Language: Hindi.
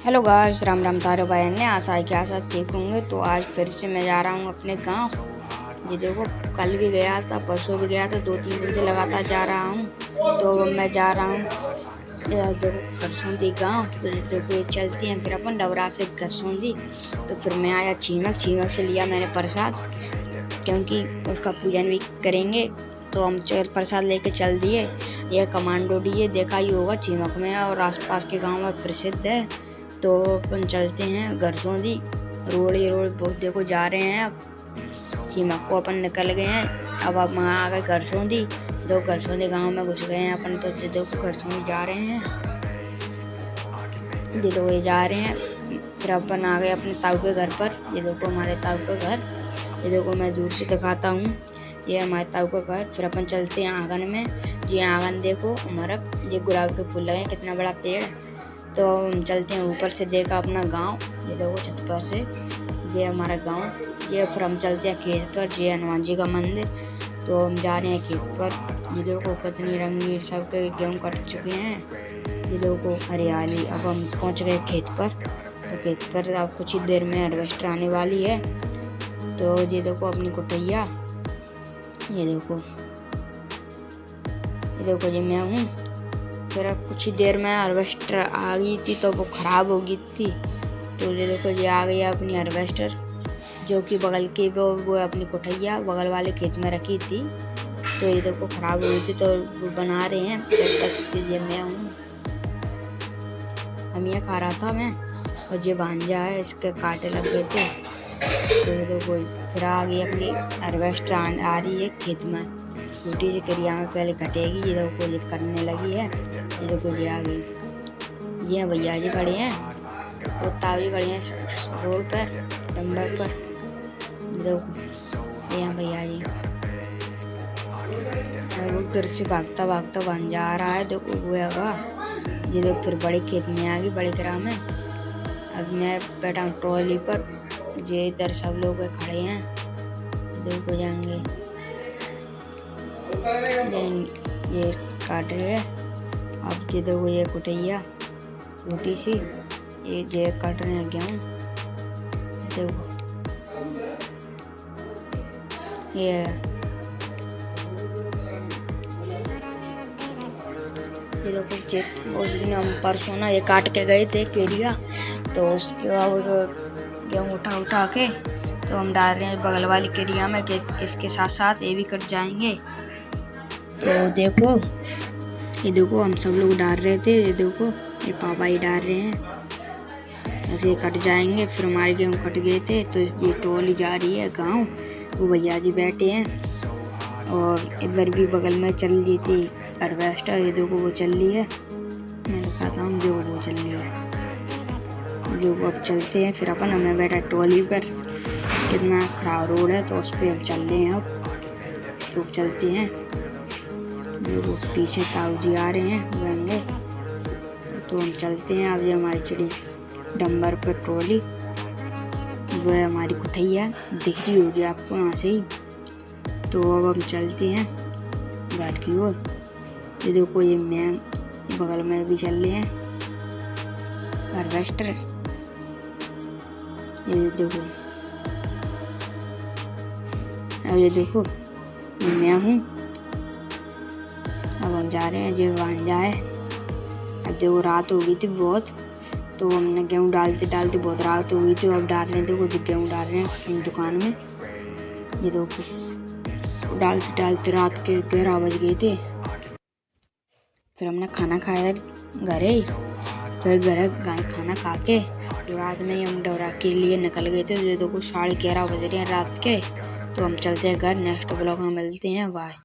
हेलो गाइस, राम राम सारे भाई ने आशा है कि आप सब ठीक होंगे। तो आज फिर से मैं जा रहा हूँ अपने गांव। ये देखो, कल भी गया था, परसों भी गया था, 2-3 दिन से लगातार जा रहा हूँ। तो मैं जा रहा हूँ, देखो करसोंदी गांव। तो देखो ये चलते हैं फिर अपन डबरा से करसोंदी। तो फिर मैं आया छीमक से लिया मैंने प्रसाद, क्योंकि उसका पूजन भी करेंगे। तो हम प्रसाद लेके चल दिए। यह कमांडो डी ये देखा ही होगा, छीमक में और आसपास के गांव में प्रसिद्ध है। तो अपन चलते हैं गरसोंदी। रोड बहुत देखो जा रहे हैं। अब छीमक को अपन निकल गए हैं। अब वहाँ आ गए गरसोंदी। तो गरसोंदी गांव में घुस गए हैं अपन। तो देखो गरसोंदी जा रहे हैं, ये देखो ये जा रहे हैं। फिर अपन आ गए अपने ताऊ के घर पर। ये देखो हमारे ताऊ का घर, ये देखो मैं दूर से दिखाता हूँ, ये हमारे ताऊ का घर। फिर अपन चलते हैं आंगन में। जी आंगन देखो हमारा, ये गुलाब के फूल लगे हैं, कितना बड़ा पेड़। तो हम चलते हैं ऊपर से, देखा अपना गांव, ये देखो छत पर से, ये हमारा गांव। ये फिर हम चलते हैं खेत पर, ये हनुमान जी का मंदिर। तो हम जा रहे हैं खेत पर। ये देखो कितनी रंगीन सबके गेहूँ कट चुके हैं, ये देखो हरियाली। अब हम पहुंच गए खेत पर। तो खेत पर अब कुछ ही देर में हार्वेस्टर आने वाली है। तो ये देखो अपनी कुटैया, ये देखो ये मैं हूँ। फिर अब कुछ ही देर में हार्वेस्टर आ गई थी, तो वो ख़राब हो गई थी। तो ये देखो ये आ गई अपनी हार्वेस्टर, जो कि बगल के वो अपनी कुटैया बगल वाले खेत में रखी थी। तो ये देखो ख़राब हो गई थी, तो वो बना रहे हैं। जब तक ये मैं हूँ, हम ये खा रहा था मैं, और ये भांजा है, इसके कांटे लग गए थे। तो ये देखो फिर आ गई अपनी हार्वेस्टर आ रही है खेत में। छोटी सी करिया में पहले कटेगी, ये देखो ये कटने लगी है। ये देखो ये आ गई। ये भैया जी खड़े हैं और ताऊ जी खड़े हैं रोड पर, डंबर पर। ये देखो ये भैया जी, वो उधर से भागता भागता बन जा रहा है, देखो वो होगा। ये देखो फिर बड़े खेत में आ गई, बड़े ग्राम में। अब मैं बैठा हूँ ट्रॉली पर, ये इधर सब लोग खड़े हैं, देखो जाएंगे। ये काट रहे हैं। अब ये देखो ये कुटैया छोटी सी, ये काट रहे हैं गेहूँ। देखो ये देखो उस दिन हम परसों ना ये काट के गए थे केरिया। तो उसके बाद गेहूँ उठा के तो हम डाल रहे हैं बगल वाली केरिया में, कि इसके साथ साथ ये भी कट जाएंगे। तो ये देखो हम सब लोग डाल रहे थे, ये देखो ये पापा ही डाल रहे हैं, ऐसे ये कट जाएंगे। फिर हमारे गेहूँ कट गए थे। तो ये ट्रॉली जा रही है गांव, वो भैया जी बैठे हैं। और इधर भी बगल में चल रही थी हार्वेस्टर, ये देखो वो चल रही है। मैंने कहा था देखो वो चल रही है, देखो अब चलते हैं फिर अपन। हमें बैठा ट्रॉली पर, कितना खराब रोड है, तो उस पर हम चल रहे हैं। अब तो चलते हैं, देखो पीछे ताऊ जी आ रहे हैं गंगे। तो हम चलते हैं। अब ये हमारी चढ़ी डंबर पर ट्रॉली, वो है हमारी कुटैया, दिख रही होगी आपको यहाँ से ही। तो अब हम चलते हैं घर की ओर। ये देखो ये मैं बगल में भी चल रहे हैं हार्वेस्टर, ये देखो। अब ये देखो ये मैं हूँ। अब हम जा रहे हैं, जो भांजा है। अब देखो रात हो गई थी बहुत, तो हमने गेहूँ डालते बहुत रात हो गई थी। अब डाल रहे हैं, देखो गेहूँ डाल रहे हैं अपनी दुकान में। ये देखो डालते रात के 11 बज गए थे। फिर हमने खाना खाया घर ही। फिर घर खाना खा के तो रात में ही हम डबरा के लिए निकल गए थे। तो देखो 11:30 बज रहे हैं रात के। तो हम चलते हैं घर। नेक्स्ट ब्लॉग में मिलते हैं, बाय।